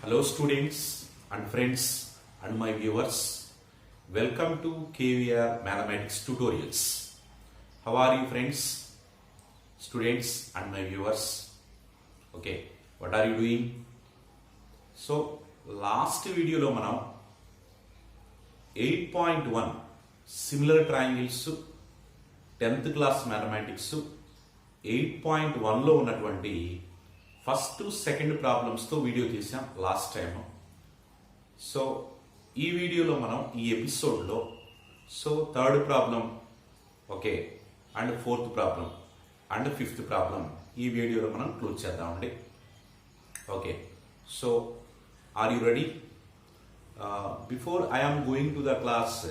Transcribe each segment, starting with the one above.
Hello students and friends and my viewers. Welcome to KVR Mathematics Tutorials. How are you friends, students and my viewers? Okay, what are you doing? So last video lo manam 8.1 similar triangles 10th class mathematics 8.1 లో ఉన్నటువంటి first second ప్రాబ్లమ్స్తో video తీసాం last time. So ఈ వీడియోలో మనం ఈ ఎపిసోడ్లో third problem okay and fourth problem and fifth problem ఈ వీడియోలో మనం క్లోజ్ చేద్దామండి. Okay, so are you ready? Before I am going to the class,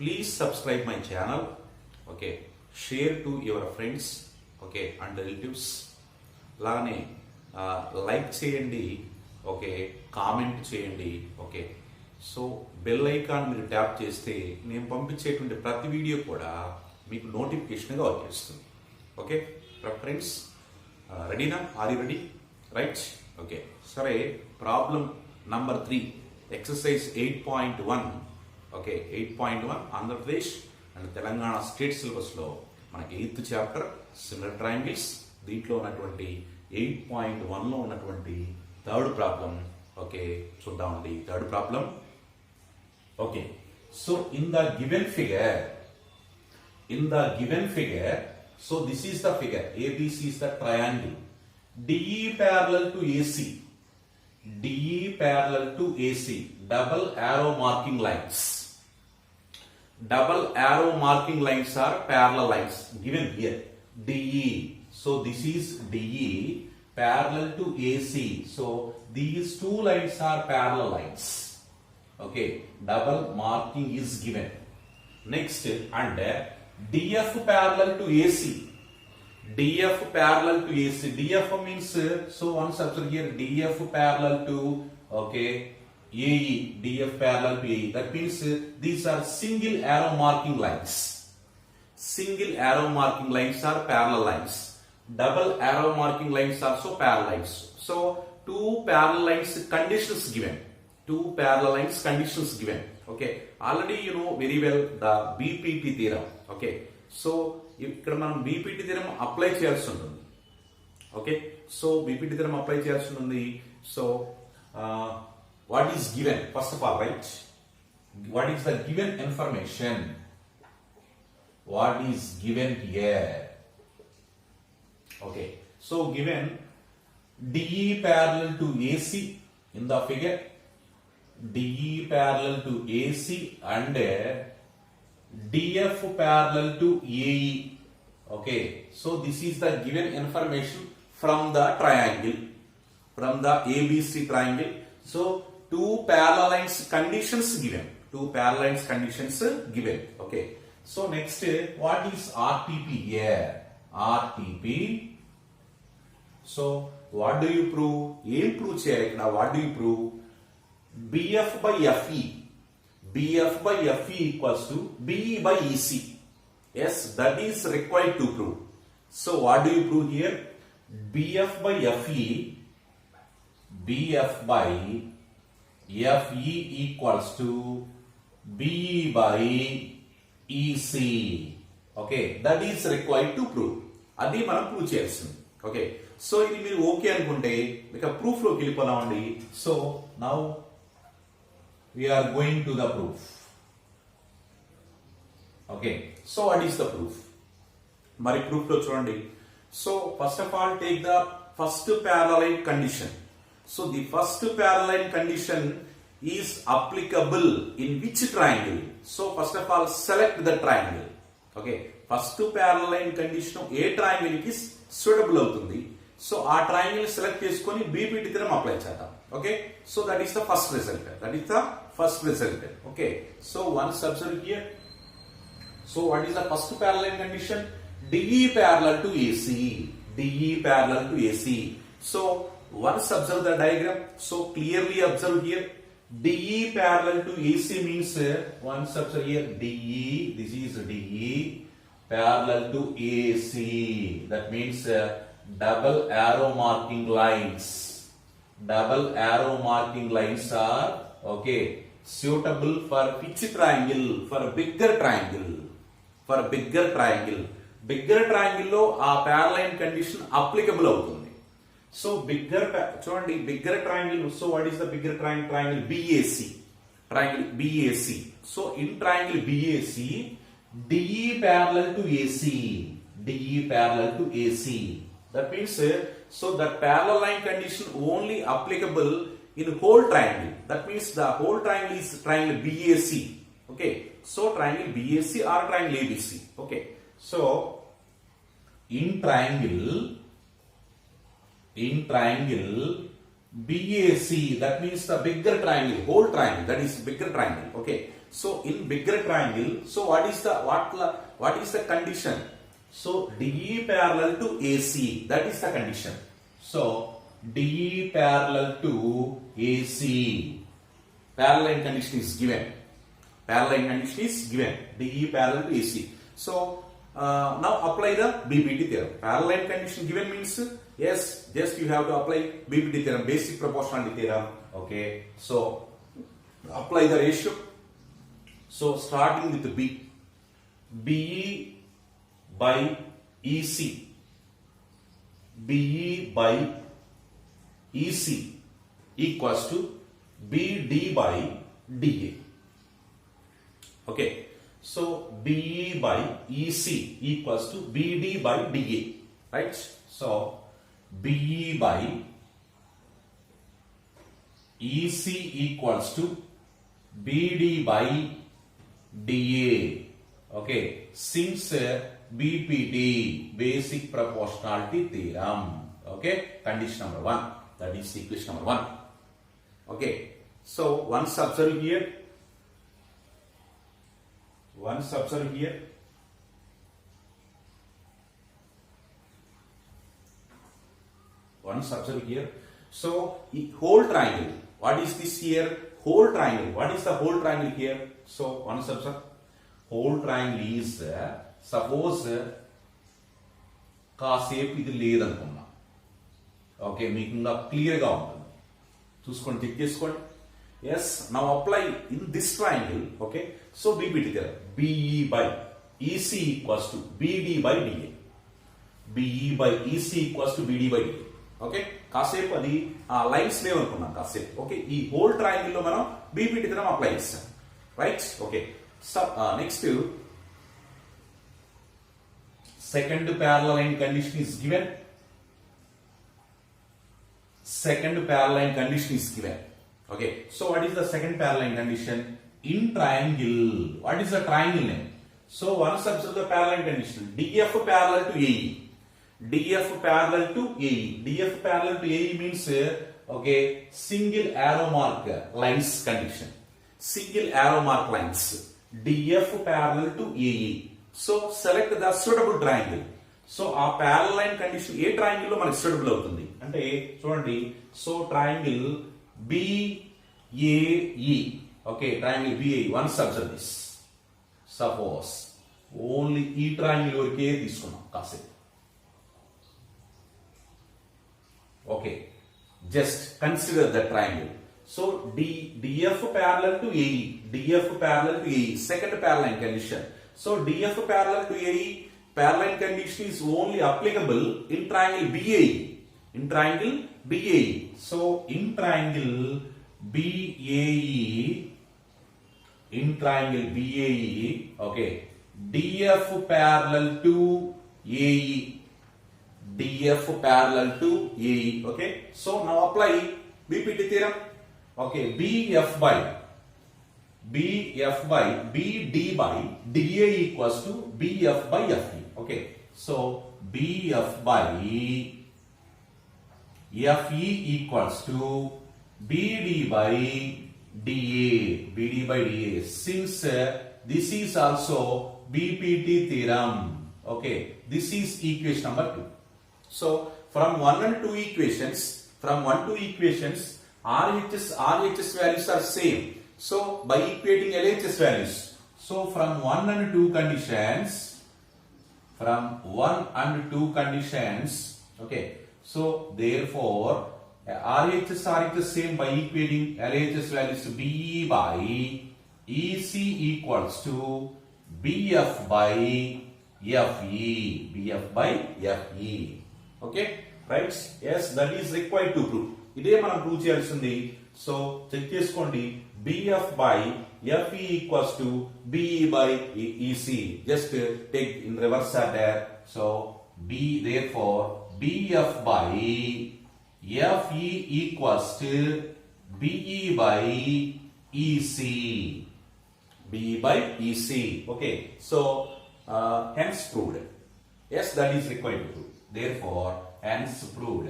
please subscribe my channel. Okay, share to your friends okay and relatives. అలానే like చేయండి, okay, comment చేయండి. Okay, so bell icon మీరు tap చేస్తే నేను పంపించేటువంటి ప్రతి video కూడా మీకు నోటిఫికేషన్గా వచ్చేస్తుంది. ఓకే ఫ్రెండ్స్, రెడీనా? Are you ready? Right. Okay, సరే, problem number 3 exercise 8.1. Okay, 8.1 Andhra Pradesh and Telangana state సిలబస్లో మనకి 8th చాప్టర్ సిమిలర్ ట్రయాంగిల్స్. దీంట్లో ఉన్నటువంటి 8.1 లో ఉన్నటువంటి థర్డ్ ప్రాబ్లం. ఓకే, చూద్దామండి third problem. Okay, so in the given figure, so this is the figure. ABC is the triangle. DE parallel to AC. DE parallel to AC. Double arrow marking lines. Double arrow marking lines are parallel lines given here. DE. So this is DE parallel to AC. So these two lines are parallel lines. Okay, double marking is given. Next, and DF parallel to AC. DF parallel to AC. DF means, so once observe here, DF parallel to, okay, AE. DF parallel to AE. That means these are single arrow marking lines. Single arrow marking lines are parallel lines. Double arrow marking lines are also parallel lines. So two parallel lines conditions given. Two parallel lines conditions given. Okay, already you know very well the BPT theorem. Okay, so ఇక్కడ మనం BPT theorem apply చేయాల్సి ఉంటుంది. Okay, so BPT theorem apply చేయాల్సి ఉంటుంది. So what is given first of all, right? What is the given information? What is given here? Okay, so given DE parallel to AC in the figure, DE parallel to AC and DF parallel to AE. Okay, so this is the given information from the triangle, from the ABC triangle. So two parallel lines conditions given. Two parallel lines conditions given. Okay, so next, what is RTP here? RTP. So what do you prove? Em prove cheyali ikkada. What do you prove? BF by FE. BF by FE equals to BE by EC. Yes, that is required to prove. So what do you prove here? BF by FE. BF by FE equals to BE by EC. Okay, that is required to prove. అది మనం prove చేయాల్సింది. Okay, so ఇది మీరు okay అనుకుంటే ఇక proof లోకి వెళ్ళిపోదామండి. So now we are going to the proof. Okay, so what is the proof? మరి ప్రూఫ్ లో చూడండి. So first of all take the first parallel line condition. So the first parallel line condition is applicable in which triangle? So first of all select the triangle. Okay, first parallel line condition a triangle కి suitable అవుతుంది. So ఆ triangle select చేసుకొని BPT theorem apply చేద్దాం. Okay, so that is the first result. Okay, so once observe here. So what is the first parallel line condition? DE parallel to AC. DE parallel to AC. So once observe the diagram. So clearly observe here. DE parallel to AC means, once observe here, DE, this is DE parallel to AC. That means double arrow marking lines. double arrow marking lines are okay suitable for which triangle? For a bigger triangle. For a bigger triangle. Bigger triangle లో ఆ paraline condition applicable అవుతుంది. So bigger చూడండి bigger triangle. So what is the bigger triangle? Triangle BAC. Triangle BAC. So in triangle BAC, DE parallel to AC. DE parallel to AC. That means so that parallel line condition only applicable in whole triangle. That means the whole triangle is triangle BAC. Okay. So triangle BAC or triangle ABC. Okay. So in triangle BAC, that means the bigger triangle, whole triangle, that is bigger triangle. Okay. So in bigger triangle, so what is the condition? So DE parallel to AC, that is the condition. So DE parallel to AC, parallel line condition is given. Parallel line condition is given. DE parallel to AC. So now apply the BPT theorem. Parallel line condition given means yes, just you have to apply BPT theorem, basic proportionality theorem. Okay. So apply the ratio. So starting with B, BE by EC, BE by EC equals to BD by DA. Okay, so BE by EC equals to BD by DA, right? So BE by EC equals to BD by DA. Okay, since BPT, basic proportionality theorem. Okay, condition number 1, that is equation number 1. Okay, so once observe here, so whole triangle, what is this here? Whole triangle, what is the whole triangle here? So once observe, whole triangle is suppose కాసేపు ఇది లేదనుకున్నా. Okay, మీకు ఇంకా క్లియర్గా ఉంటుంది, చూసుకోండి, check చేసుకోండి. Yes, now apply in this triangle. Okay, so BPT theorem, BE by EC equals to BD by DA. BE by EC equals to BD by DA. Okay, కాసేపు అది లైన్స్ లేవనుకున్నాం కాసేపు. ఓకే, ఈ హోల్ ట్రయాంగిల్ లో మనం BPT theorem apply చేస్తాం, right? Okay, so next second parallel line condition is given. Second parallel line condition is given. Okay, so what is the second parallel line condition? In triangle, what is the triangle name? So once observe the parallel line condition, DF parallel to AE. DF parallel to AE. DF parallel to AE means okay, single arrow mark lines condition. Single arrow mark lines. DF parallel to AE. So select the suitable triangle. So ఆ parallel line condition ఏ triangle లో మనకి suitable అవుతుంది అంటే చూడండి. So triangle BAE. Okay, triangle BAE. Once observe this. Suppose only ఈ triangle వరకే తీసుకున్నాం కాసేపు. Okay, just consider the triangle. So DF parallel to AE. DF parallel to AE. Second parallel line condition. So DF parallel to AE, parallel condition is only applicable in triangle BAE. In triangle BAE. So in triangle BAE, okay, DF parallel to AE. DF parallel to AE. Okay. So now apply BPT theorem. Okay, BD by DA equals to BF by FD. Okay, so BF by FE equals to BD by DA. BD by DA. Since this is also BPT theorem. Okay, this is equation number 2. So from 1 and 2 equations, RHS values are same. So by equating LHS values, so from 1 and 2 conditions, okay, so therefore RHS are the same by equating LHS values to BE by EC equals to BF by FE. BF by FE. Okay, right? Yes, that is required to prove. ఇదే మనం prove చేయాల్సింది. So check చేసుకోండి. BF by FE equals to BE by EC. Just take in reverse order. So therefore BF by FE equals to BE by EC. BE by EC. Okay. So hence proved. Yes, that is required to prove. Therefore, hence proved.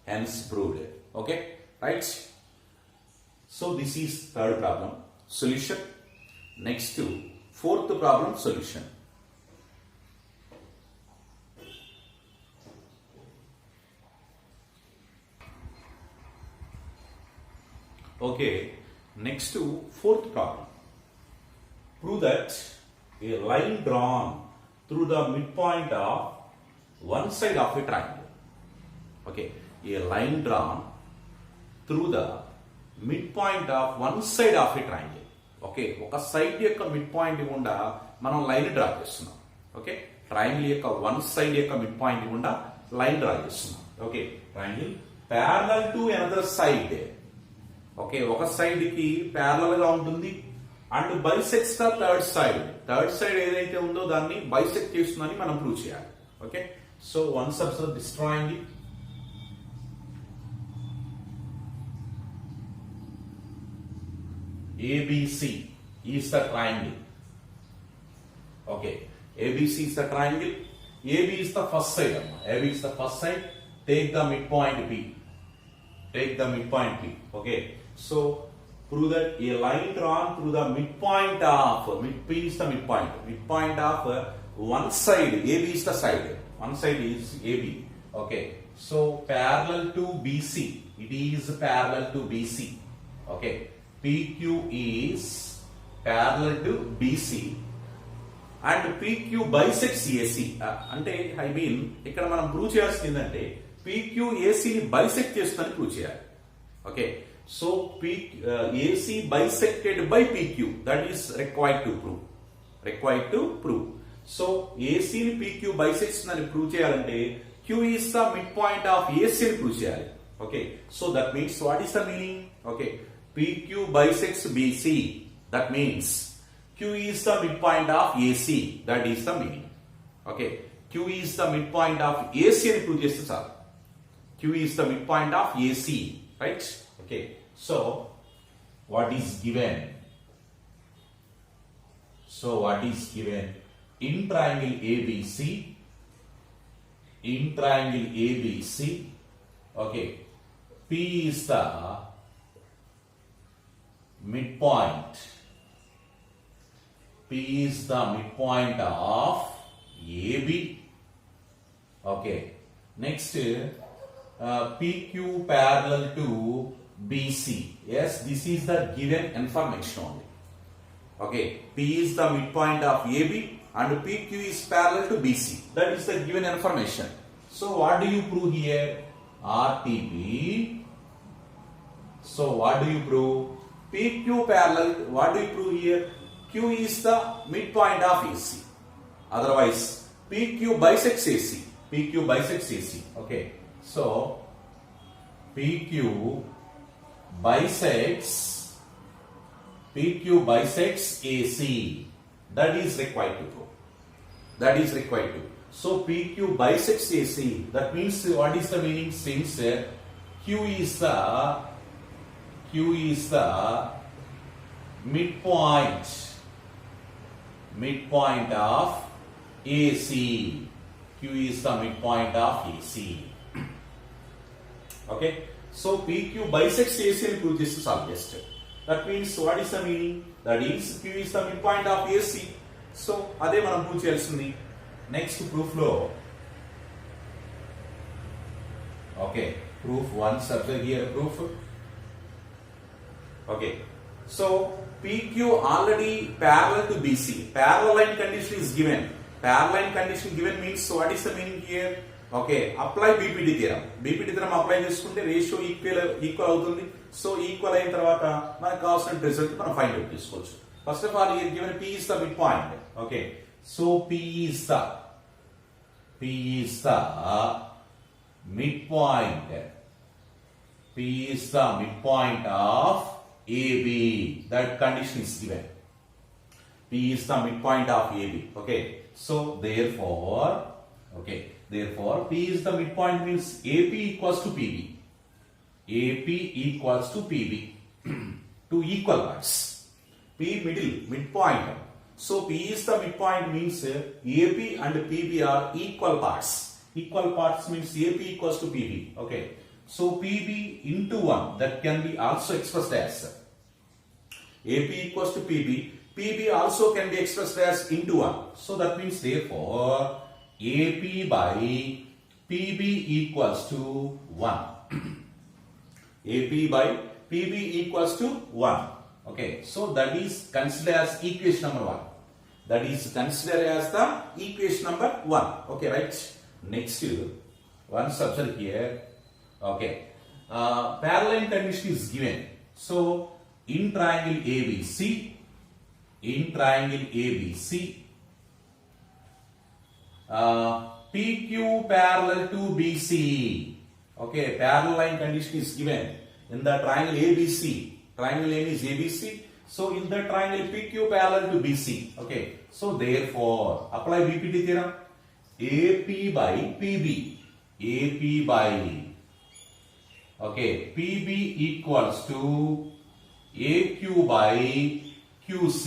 Hence proved. Okay, right? So this is third problem solution. Next to fourth problem solution. Okay, next to fourth problem. Prove that a line drawn through the midpoint of one side of a triangle. Okay, a line drawn through the midpoint of one side of a triangle. Okay, ఒక side యొక్క mid point గుండా మనం line draw చేస్తున్నాం. Okay, triangle యొక్క one side యొక్క mid point గుండా line draw చేస్తున్నాం. Okay, triangle parallel to another side. Okay, ఒక సైడ్ కి ప్యారలల్ గా ఉంటుంది and bisects the third side. Third side ఏదైతే ఉందో దాన్ని బైసెక్ట్ చేస్తుందని మనం ప్రూవ్ చేయాలి. Okay, so once observe this triangle. ABC is the triangle. Okay, ABC is the triangle. AB is the first side. AB is the first side. Take the midpoint P. Take the midpoint P. Okay, so prove that a line drawn through the midpoint of P is the midpoint. Midpoint of one side. AB is the side. One side is AB. Okay, so parallel to BC. It is parallel to BC. Okay. PQ is parallel to BC and PQ bisects AC. అంటే I mean ఇక్కడ మనం prove చేయాల్సింది ఏంటంటే PQ AC ని bisect చేస్తుందని prove చేయాలి. Okay, so AC bisected by PQ, that is required to prove. Required to prove. So AC ని PQ bisects అని ప్రూవ్ చేయాలంటే Q is the midpoint of AC ని ప్రూవ్ చేయాలి. Okay, so that means what is the meaning? Okay, PQ bisects BC. That means Q is the midpoint of AC. That is the meaning. Okay, Q is the midpoint of AC అని prove చేస్తే చాలు. Q is the midpoint of AC, right? Okay, so what is given? So what is given? In triangle ABC. In triangle ABC. Okay, P is the midpoint. P is the midpoint of AB. Okay, next PQ parallel to BC. Yes, this is the given information only. Okay, P is the midpoint of AB and PQ is parallel to BC. That is the given information. So what do you prove here? RTP. So what do you prove? PQ parallel, what do you prove here? Q is the midpoint of AC. Otherwise, PQ bisects AC. PQ bisects AC. Okay, so PQ bisects AC. That is required to prove. That is required to. So PQ bisects AC. That means what is the meaning? Since Q is the midpoint of AC. Q is the midpoint of AC. Okay, so PQ bisects AC and prove this to suggest. That means what is the meaning? That is Q is the midpoint of AC. So అదే మనం prove చేయాల్సింది. Next proof లో okay, proof 1 subject here proof. Okay, so PQ already parallel to BC. Parallel line condition is given. Parallel condition given means, so what is the meaning here? Okay, apply BPT theorem. BPT theorem apply చేసుకుంటే ratio equal అవుతుంది. So equal అయిన తర్వాత మనకు కావాల్సిన result మనం find out చేసుకోవచ్చు. First of all here given P is the midpoint. Okay, so P is the midpoint. P is the midpoint of AB. That condition is given. P is the midpoint of AB. Okay, so therefore P is the midpoint means AP equals to PB. AP equals to PB. Two equal parts. P midpoint. So P is the midpoint means AP and PB are equal parts. Equal parts means AP equals to PB. Okay. So PB into 1, that can be also expressed as AP equals to PB. PB also can be expressed as into 1. So that means therefore AP by PB equals to 1. AP by PB equals to 1. Okay, so that is considered as equation number 1. That is considered as the equation number 1. Okay, right? Next, one subject here. Okay, parallel condition is given. So in triangle ABC, PQ parallel to BC. Okay, parallel line condition is given in the triangle ABC. Triangle name is ABC. So in the triangle PQ parallel to BC. Okay, so therefore apply BPT theorem. AP by PB. Okay, PB equals to AQ by QC.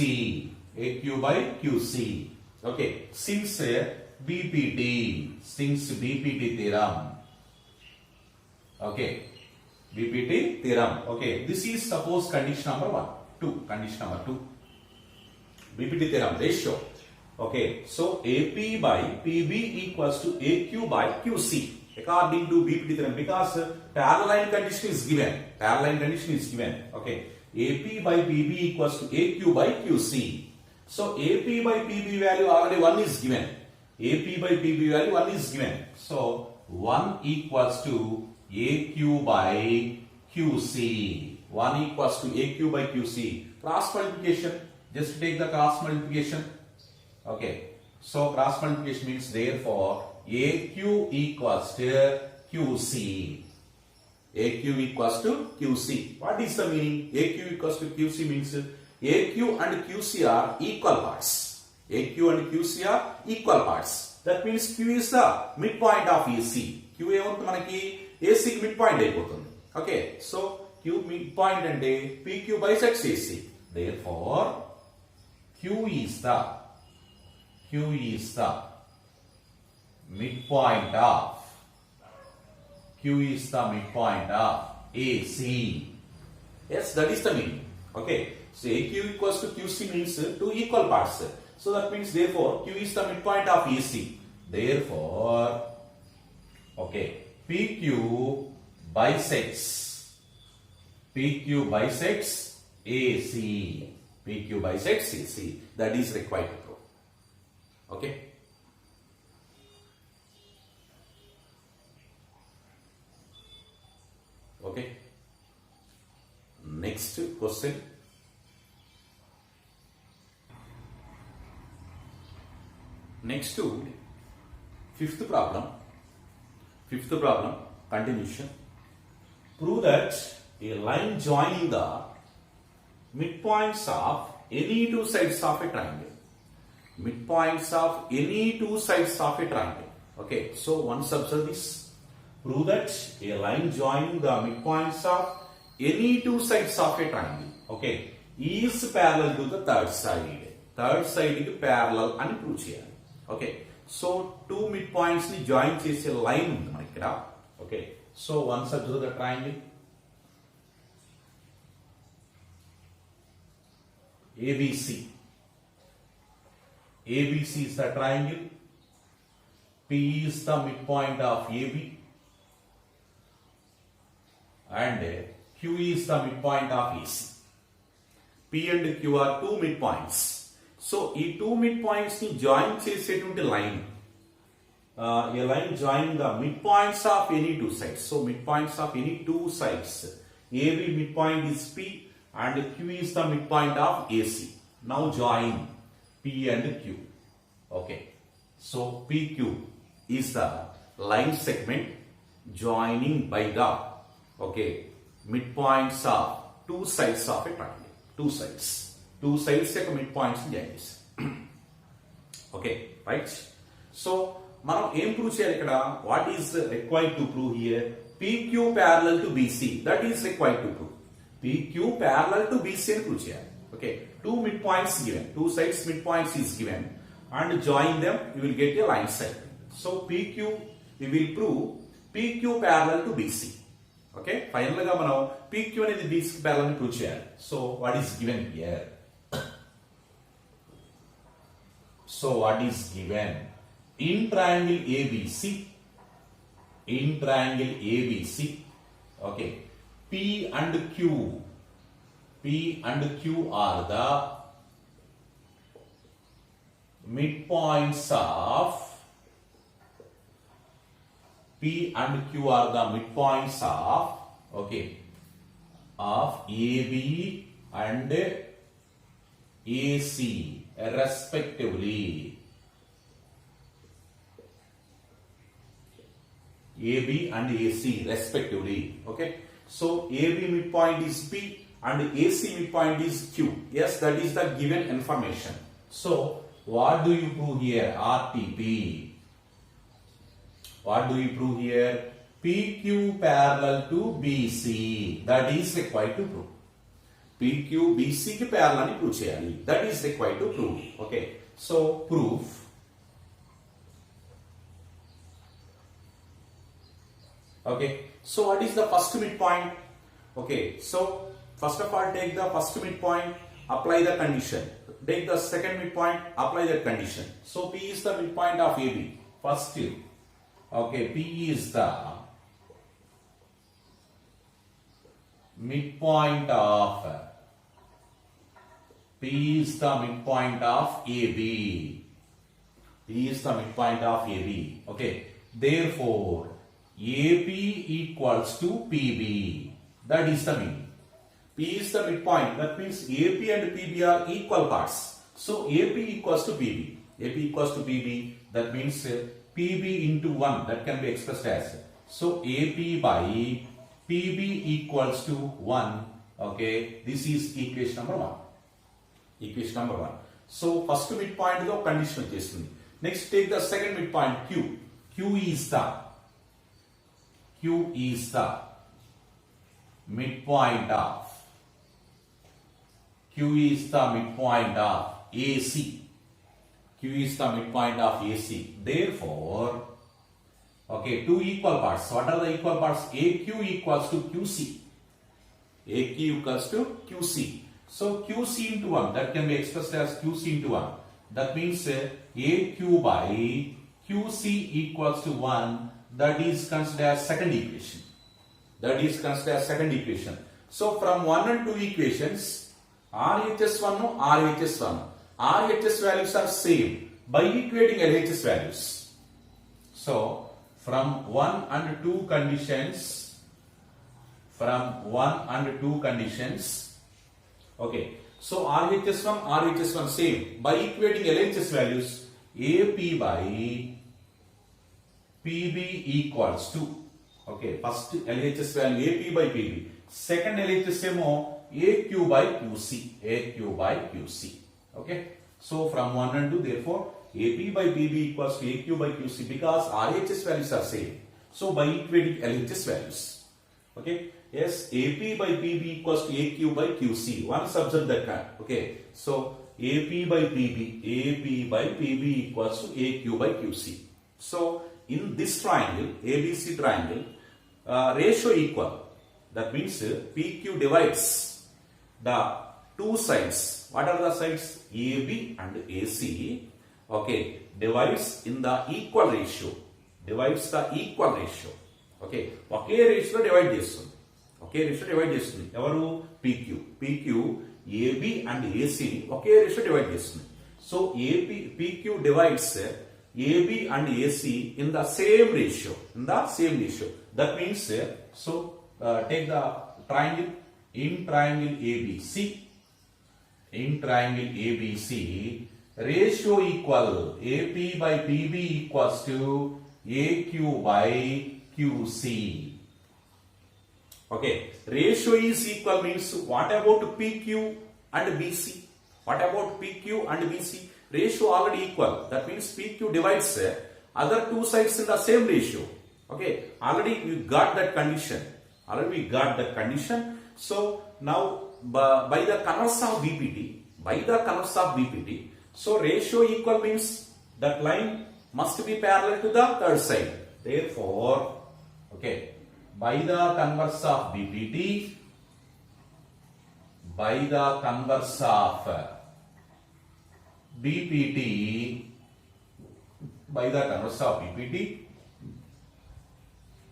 Okay, since BPT theorem. Okay, BPT theorem. Okay, this is suppose condition number 1. Condition number 2. BPT theorem ratio. Okay, so AP by PB equals to AQ by QC according to BPT theorem, because parallel condition is given. Okay, AP by PB equals to AQ by QC. So AP by PB value already 1 is given. So 1 equals to AQ by QC. 1 equals to AQ by QC. Cross multiplication. Just take the cross multiplication. Okay. So cross multiplication means therefore AQ equals to QC. AQ equals to QC. What is the meaning? AQ equals to QC means AQ and QC are equal parts. That means Q is the midpoint of AC. Q ఏమంటే మనకి AC కి midpoint అయిపోతుంది. Okay, so Q midpoint అంటే PQ bisects AC. Therefore Q is the midpoint of AC. Yes, that is the meaning. Okay, so AQ equals to QC means two equal parts. So that means therefore Q is the midpoint of AC. Therefore, okay, PQ bisects AC. That is required to prove. Okay. Okay. Next question. Next to fifth problem, continuation. Prove that a line joining the midpoints of any two sides of a triangle. Okay, so once observe this. Prove that a line joining the midpoints of any two sides of a triangle, okay, is parallel to the third side. Third side is parallel అని prove చేయాలి. Okay, so two midpoints ni join చేసే line ఉంది మనకి ఇక్కడ. Okay, so once observe the triangle ABC. ABC is the triangle. P is the midpoint of AB and Q is the midpoint of AC. P and Q are two midpoints. So ఈ two mid points ని join చేసేటువంటి line a line joining the midpoints of any two sides. So midpoints of any two sides. AB midpoint is P and Q is the midpoint of AC. Now join P and Q. Okay. So PQ is the line segment joining by the midpoints of two sides of a triangle. Two sides. Two sides యొక్క midpoints join చేసి. Okay, right? So మనం ఏం prove చేయాలి ఇక్కడ? What is required to prove here? PQ parallel to BC. That is required to prove. PQ parallel to BC అని prove చేయాలి. Okay, two midpoints given, two sides midpoints is given, and join them you will get a line segment. So PQ we will prove PQ parallel to BC. Okay, final గా మనం PQ అనేది BC కి parallel అని prove చేయాలి. So what is given here? So what is given? In triangle ABC, okay, P and Q are the midpoints of AB and AC respectively. AB and AC respectively. Okay, so AB midpoint is P and AC midpoint is Q. Yes, that is the given information. So what do you prove here? RTP. What do you prove here? PQ parallel to BC. That is required to prove. PQ BC ki parallel ni prove cheyali. That is required to prove. Okay, so proof. Okay, so what is the first midpoint? Okay, so first of all take the first midpoint, apply the condition. Take the second midpoint, apply that condition. So P is the midpoint of AB. First, okay, P is the midpoint of AB. P is the midpoint of AB. Okay, therefore AP equals to PB. That is the meaning. P is the midpoint. That means AP and PB are equal parts. So AP equals to PB. AP equals to PB. That means PB into 1. That can be expressed as. So AP by PB equals to 1. Okay. This is equation number 1. Equation number 1. So first midpoint is the condition. Next take the second midpoint Q. Q is the midpoint of AC. Q is the midpoint of AC. Therefore, okay, two equal parts. What are the equal parts? AQ equals to QC. AQ equals to QC. So QC into 1, that can be expressed as QC into 1. That means AQ by QC equals to 1. That is considered as second equation. So from 1 and 2 equations, RHS1 no RHS1. RHS values are same by equating LHS values. So from 1 and 2 conditions, okay. So RHS1 same by equating LHS values. AP by PB equals to, okay, first LHS value AP by PB, second LHS AQ by QC. Okay, so from 1 and 2, therefore AP by PB equals to AQ by QC because RHS values are same. So by equating LHS values, okay, yes, AP by PB equals to AQ by QC. One subject that can. Okay, so AP by PB equals to AQ by QC. So in this triangle, ABC triangle, ratio equal. That means PQ divides the two sides. What are the sides? AB and AC. Okay, divides in the equal ratio. Okay, ఒకే రేషియోలో divide చేస్తుంది. ఎవరు? PQ AB and AC ని ఒకే ratio divide చేస్తుంది. So PQ divides AB and AC in the same ratio. That means, take the triangle, in triangle ABC. In triangle ABC, ratio equal AP by PB equals to AQ by QC. Okay, ratio is equal means what about PQ and BC? What about PQ and BC? Ratio already equal. That means PQ divides other two sides in the same ratio. Okay, already we got that condition. So now by the converse of BPT, so ratio equal means that line must be parallel to the third side. Therefore, okay, by the converse of BPT,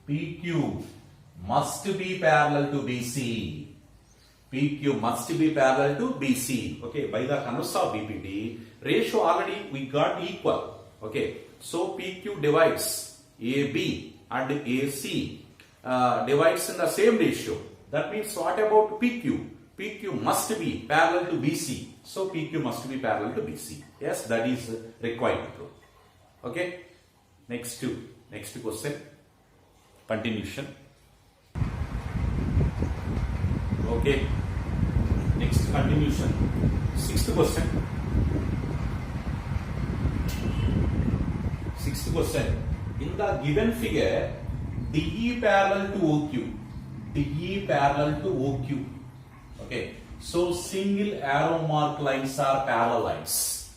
PQ must be parallel to BC. Okay, by the converse of BPT, ratio already we got equal. Okay, so PQ divides AB and AC divides in the same ratio. That means what about PQ? PQ must be parallel to BC. So PQ must be parallel to BC. Yes, that is required to prove. Okay, next question. Continuation. Okay, next continuation. Sixth question. In the given figure, DE parallel to OQ. Okay, so single arrow mark lines are parallel lines.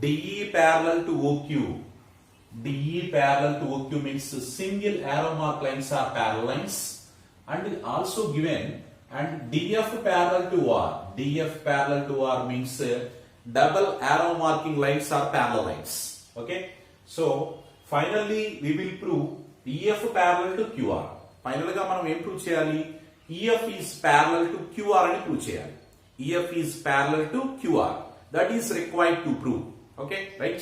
DE parallel to OQ means single arrow mark lines are parallel lines, and also given, and DF parallel to R means double arrow marking lines are parallel lines. Okay, so finally we will prove EF parallel to QR. Finally ga manam em prove cheyali? EF is parallel to QR ani prove cheyali. EF is parallel to QR. That is required to prove. Okay, right?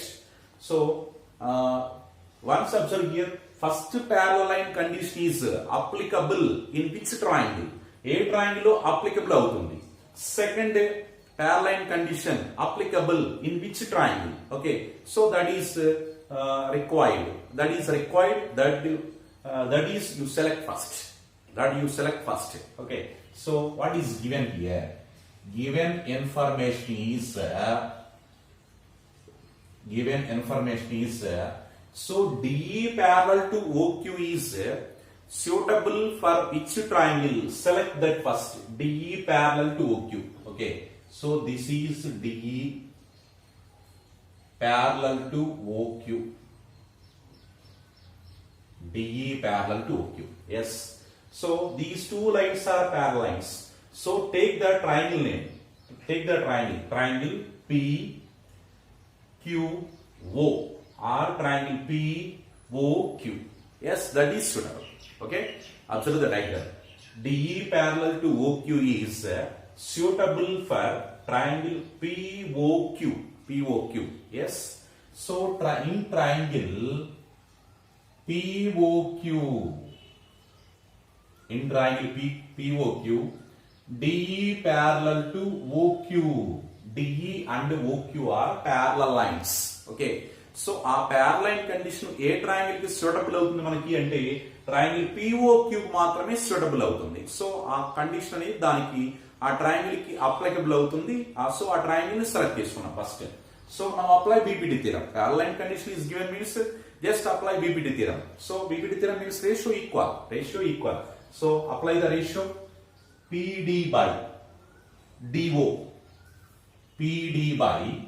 So once observe here, first parallel line condition is applicable in which triangle? A triangle applicable avutundi. Second parallel line condition applicable in which triangle? Okay, so that is required. That is you select first. Okay, so what is given here? Given information is so DE parallel to OQ is suitable for which triangle? Select that first. DE parallel to OQ. Okay, so this is DE parallel to OQ. DE parallel to OQ. Yes. So these two lines are parallel lines. So take the triangle name. Triangle PQO or triangle POQ. Yes, that is suitable. Okay. Observe the diagram. DE parallel to OQ is suitable for triangle POQ. Yes. So in triangle POQ. In triangle POQ, DE parallel to OQ. DE and OQ are parallel lines. Okay. So a parallel line condition A triangle ki suitable avutundi manaki ante triangle POQ maatrame suitable avutundi. So a condition ani daniki a triangle ki applicable avutundi. So a triangle ni select chestunna first. So now apply BPT theorem. Parallel line condition is given means just apply BPT theorem. So BPT theorem means ratio equal. So apply the ratio PD by DO. PD by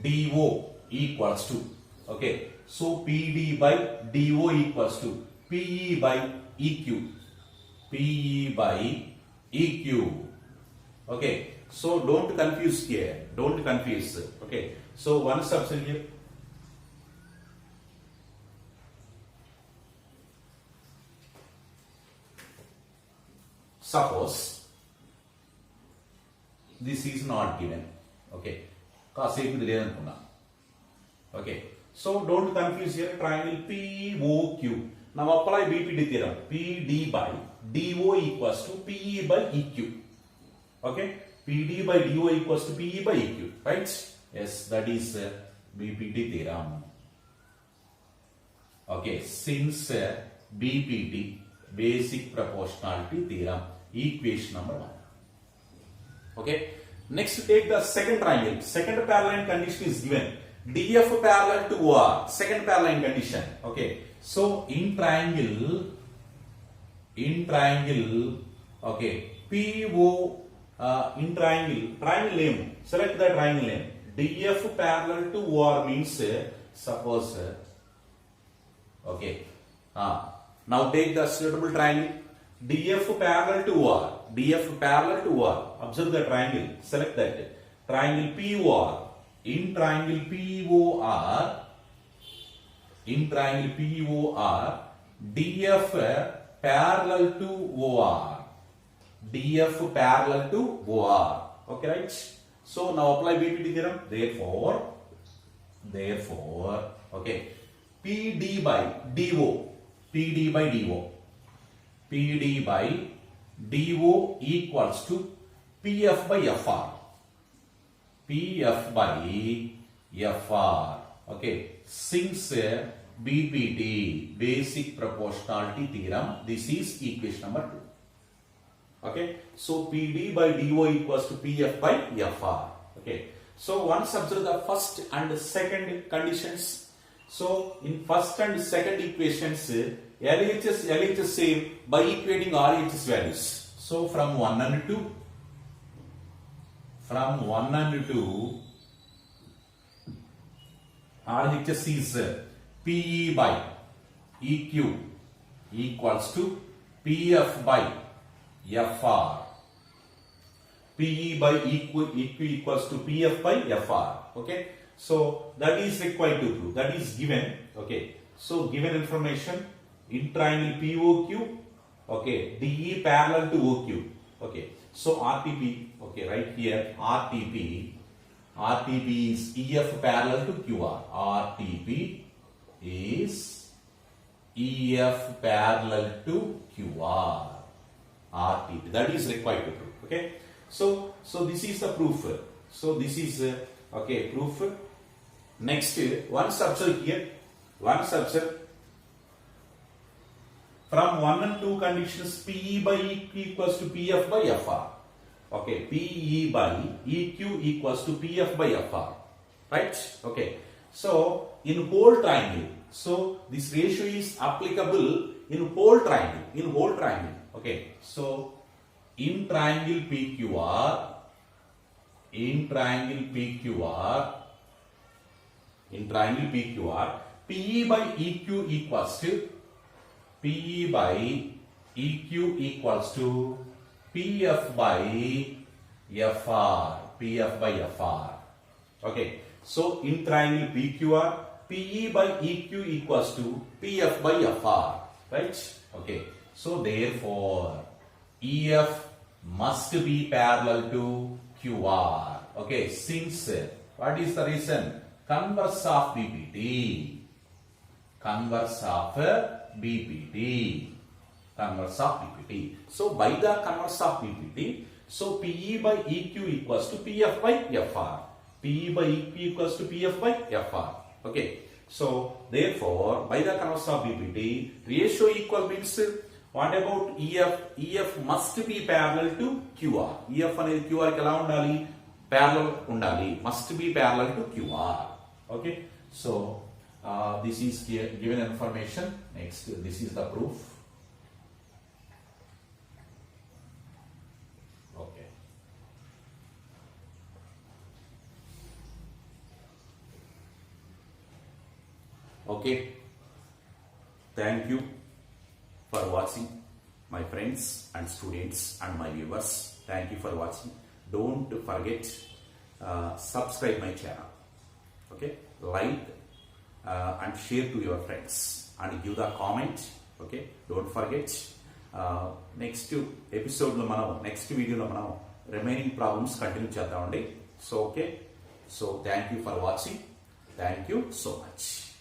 DO equals to. Okay. So PD by DO equals to PE by EQ. Okay. So don't confuse here. Okay. So one subset here. Suppose this is not given. Okay. కాసేపు ఇది లేదనుకున్నా. Okay, so don't confuse here. Triangle POQ. Now apply BPD theorem. PD by DO equals to PE by EQ. Okay, PD by DO equals to PE by EQ, right? Yes, that is BPD theorem. Okay, since BPD, basic proportionality theorem, equation number 1. Okay, next take the second triangle. Second parallel condition is given. DF parallel to OR. Second parallel condition. Okay, so in triangle, okay, PO, in triangle name, select the triangle name. DF parallel to OR means, suppose, okay, now take the suitable triangle. DF parallel to OR. DF parallel to OR. Observe the triangle. Select that. Triangle POR. In triangle POR, DF parallel to OR. DF parallel to OR. Okay, right? So now apply BPD theorem. Therefore, okay, PD by DO. PD by DO equals to PF by FR. PF by FR. Okay, since BPD, basic proportionality theorem, this is equation number 2. Okay, so PD by DO equals to PF by FR. Okay, so once observe the first and second conditions. So in first and second equations, LHS same by equating RHS values. So from 1 and 2, RHS is PE by EQ equals to PF by FR. PE by EQ equals to PF by FR. Okay, so that is required to prove. That is given. Okay, so given information in triangle POQ. Okay, DE parallel to OQ. Okay, so RTP. Okay, right here RTP is EF parallel to QR. RTP is EF parallel to QR. RTP, that is required to prove. Okay, so this is the proof. So this is okay, proof. Next, once observe here, from 1 and 2 conditions, PE by EQ equals to PF by FR. Okay, PE by EQ equals to PF by FR, right? Okay, so in whole triangle, so this ratio is applicable in whole triangle. Okay, so in triangle PQR, PE by EQ equals to PF by FR. Okay, so in triangle PQR, PE by EQ equals to PF by FR, right? Okay, so therefore EF must be parallel to QR. Okay, since what is the reason? Converse of BPD. So by the converse of BPD, so PE by EQ equals to PF by FR. PE by EQ equals to PF by FR. Okay, so therefore by the converse of BPD, ratio equal means what about EF? EF must be parallel to QR. EF అనేది QR కి ఎలా ఉండాలి? Parallel ఉండాలి. Must be parallel to QR. Okay, so this is given information. Next, this is the proof. Okay. Okay. Thank you for watching, my friends and students and my viewers. Thank you for watching. Don't forget subscribe my channel. Okay, like and share to your friends and give the comment. Okay, don't forget. Next episode lo manam, next video lo manam remaining problems continue చేద్దామండి. So okay, so thank you for watching. Thank you so much.